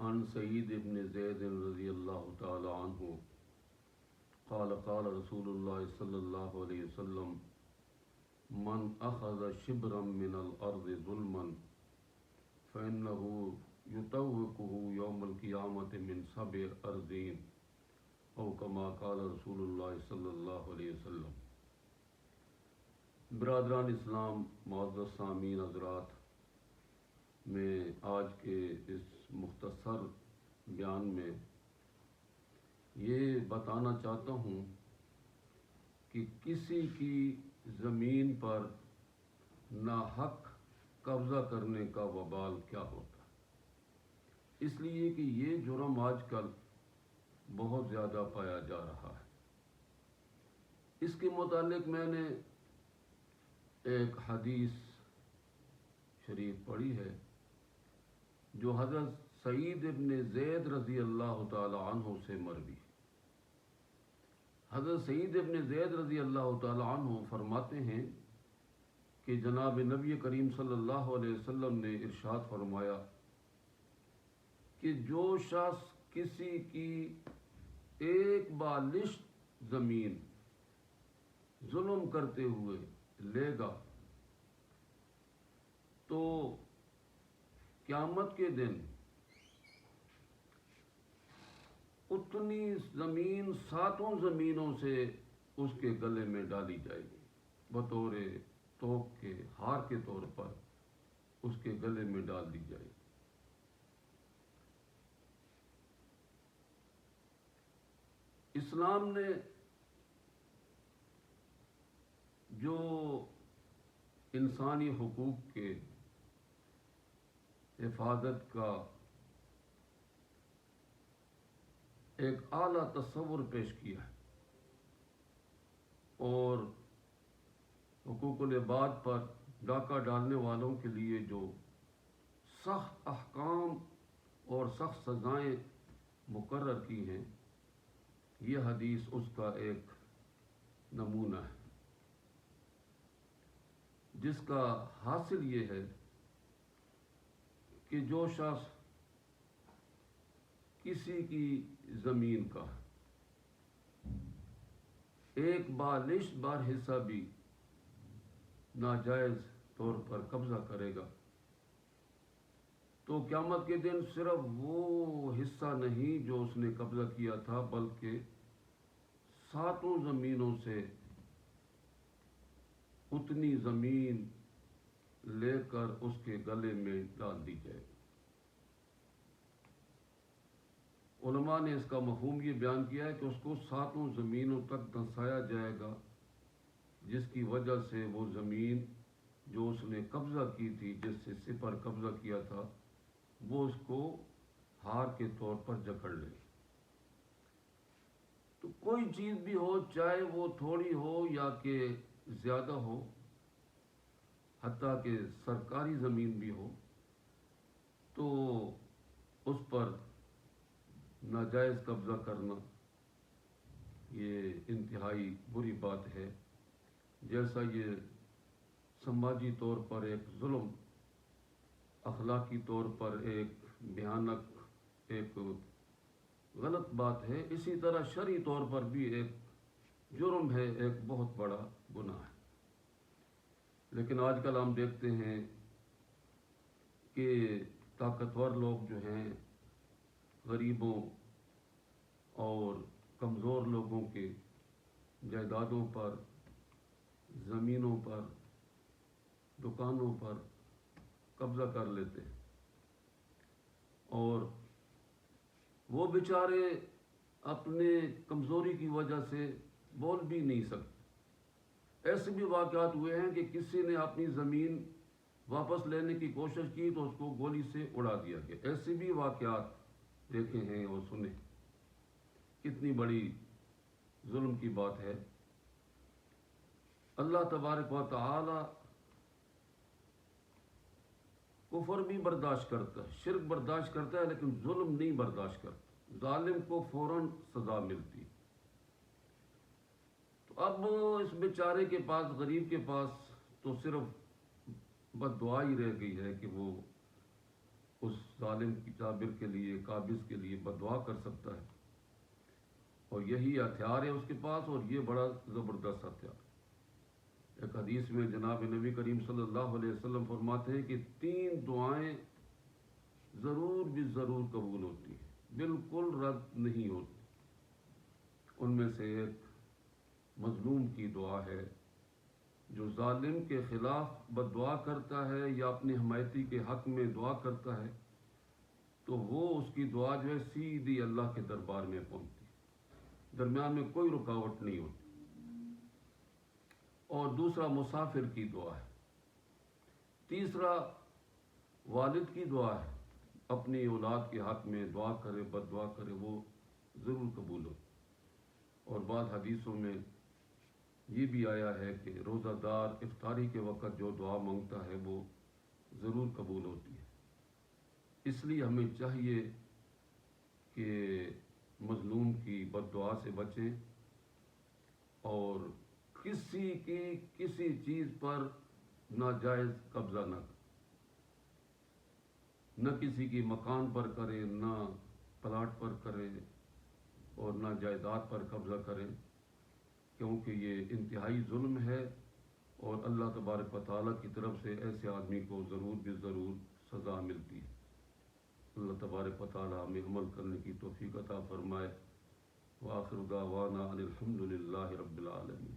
عن سعید بن زید رضی اللہ تعالی عنہ قال قال رسول اللہ صلی اللہ علیہ وسلم من اخذ شبرا من الارض ظلما فإنه يطوقه يوم القیامة من 7 ارضین او کما قال رسول اللہ صلی اللہ علیہ وسلم۔ برادران اسلام، معزز سامعین حضرات، میں آج کے اس مختصر بیان میں یہ بتانا چاہتا ہوں کہ کسی کی زمین پر ناحق قبضہ کرنے کا وبال کیا ہوتا ہے، اس لیے کہ یہ جرم آج کل بہت زیادہ پایا جا رہا ہے۔ اس کے متعلق میں نے ایک حدیث شریف پڑھی ہے جو حضرت سعید ابن زید رضی اللہ تعالی عنہ سے مروی۔ حضرت سعید ابن زید رضی اللہ تعالی عنہ فرماتے ہیں کہ جناب نبی کریم صلی اللہ علیہ وسلم نے ارشاد فرمایا کہ جو شخص کسی کی ایک بالشت زمین ظلم کرتے ہوئے لے گا تو قیامت کے دن اتنی زمین 7 زمینوں سے اس کے گلے میں ڈالی جائے گی، بطور توق کے ہار کے طور پر اس کے گلے میں ڈال دی جائے گی۔ اسلام نے جو انسانی حقوق کے حفاظت کا ایک اعلیٰ تصور پیش کیا ہے اور حقوق العباد پر ڈاکہ ڈالنے والوں کے لیے جو سخت احکام اور سخت سزائیں مقرر کی ہیں، یہ حدیث اس کا ایک نمونہ ہے، جس کا حاصل یہ ہے کہ جو شخص کسی کی زمین کا ایک بالشت بار حصہ بھی ناجائز طور پر قبضہ کرے گا تو قیامت کے دن صرف وہ حصہ نہیں جو اس نے قبضہ کیا تھا، بلکہ 7 زمینوں سے اتنی زمین لے کر اس کے گلے میں ڈال دی جائے۔ علماء نے اس کا مفہوم یہ بیان کیا ہے کہ اس کو 7 زمینوں تک دھنسایا جائے گا، جس کی وجہ سے وہ زمین جو اس نے قبضہ کی تھی، جس سے پر قبضہ کیا تھا، وہ اس کو ہار کے طور پر جکڑ لے۔ تو کوئی چیز بھی ہو، چاہے وہ تھوڑی ہو یا کہ زیادہ ہو، حتیٰ کہ سرکاری زمین بھی ہو، تو اس پر ناجائز قبضہ کرنا یہ انتہائی بری بات ہے۔ جیسا یہ سماجی طور پر ایک ظلم، اخلاقی طور پر ایک بھیانک، ایک غلط بات ہے، اسی طرح شرعی طور پر بھی ایک جرم ہے، ایک بہت بڑا گناہ ہے۔ لیکن آج کل ہم دیکھتے ہیں کہ طاقتور لوگ جو ہیں غریبوں اور کمزور لوگوں کے جائیدادوں پر، زمینوں پر، دکانوں پر قبضہ کر لیتے ہیں، اور وہ بیچارے اپنے کمزوری کی وجہ سے بول بھی نہیں سکتے۔ ایسے بھی واقعات ہوئے ہیں کہ کسی نے اپنی زمین واپس لینے کی کوشش کی تو اس کو گولی سے اڑا دیا گیا۔ ایسے بھی واقعات دیکھے ہیں اور سنے۔ کتنی بڑی ظلم کی بات ہے۔ اللہ تبارک و تعالی کفر بھی برداشت کرتا ہے، شرک برداشت کرتا ہے، لیکن ظلم نہیں برداشت کرتا۔ ظالم کو فوراً سزا ملتی۔ تو اب اس بیچارے کے پاس، غریب کے پاس تو صرف بد دعا ہی رہ گئی ہے کہ وہ اس ظالم کی جابر کے لیے، قابض کے لیے بد دعا کر سکتا ہے، اور یہی ہتھیار ہے اس کے پاس، اور یہ بڑا زبردست ہتھیار ہے۔ ایک حدیث میں جناب نبی کریم صلی اللہ علیہ وسلم فرماتے ہیں کہ 3 دعائیں ضرور بھی ضرور قبول ہوتی ہیں، بالکل رد نہیں ہوتی۔ ان میں سے ایک مظلوم کی دعا ہے، جو ظالم کے خلاف بد دعا کرتا ہے یا اپنی حمایتی کے حق میں دعا کرتا ہے، تو وہ اس کی دعا جو ہے سیدھی اللہ کے دربار میں پہنچتی ہے، درمیان میں کوئی رکاوٹ نہیں ہوتی۔ اور دوسرا مسافر کی دعا ہے۔ تیسرا والد کی دعا ہے، اپنی اولاد کے حق میں دعا کرے، بد دعا کرے، وہ ضرور قبول ہوتی۔ اور بعض حدیثوں میں یہ بھی آیا ہے کہ روزہ دار افطاری کے وقت جو دعا مانگتا ہے وہ ضرور قبول ہوتی ہے۔ اس لیے ہمیں چاہیے کہ مظلوم کی بد دعا سے بچیں، اور کسی چیز پر ناجائز قبضہ نہ کسی کی مکان پر کرے، نہ پلاٹ پر کرے، اور نہ جائیداد پر قبضہ کریں، کیونکہ یہ انتہائی ظلم ہے، اور اللہ تبارک و تعالیٰ کی طرف سے ایسے آدمی کو ضرور بھی ضرور سزا ملتی ہے۔ اللہ تبارک و تعالیٰ ہمیں عمل کرنے کی توفیق عطا فرمائے۔ وآخر دعوانا ان الحمد للہ رب العالمین۔